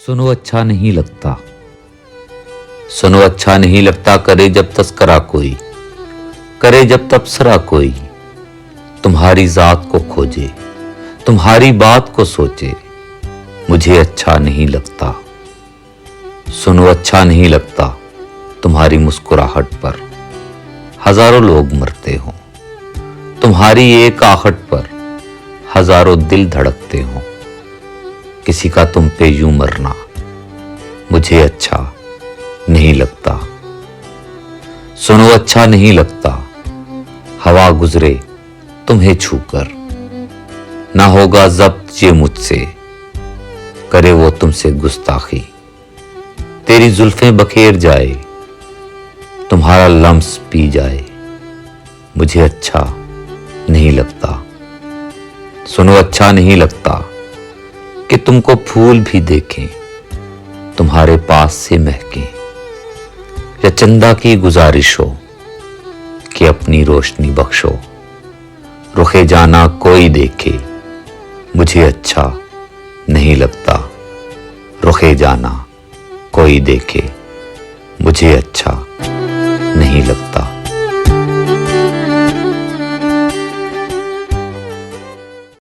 सुनो अच्छा नहीं लगता, सुनो अच्छा नहीं लगता, करे जब तस्करा कोई, करे जब तबसरा कोई, तुम्हारी जात को खोजे, तुम्हारी बात को सोचे, मुझे अच्छा नहीं लगता। सुनो अच्छा नहीं लगता, तुम्हारी मुस्कुराहट पर हजारों लोग मरते हों, तुम्हारी एक आहट पर हजारों दिल धड़कते हों, किसी का तुम पे यूं मरना मुझे अच्छा नहीं लगता। सुनो अच्छा नहीं लगता, हवा गुजरे तुम्हें छूकर, ना होगा जब्त ये मुझसे, करे वो तुमसे गुस्ताखी, तेरी जुल्फें बखेर जाए, तुम्हारा लम्स पी जाए, मुझे अच्छा नहीं लगता। सुनो अच्छा नहीं लगता कि तुमको फूल भी देखें, तुम्हारे पास से महकें, या चंदा की गुजारिश हो कि अपनी रोशनी बख्शो, रुखे जाना कोई देखे, मुझे अच्छा नहीं लगता। रुखे जाना कोई देखे, मुझे अच्छा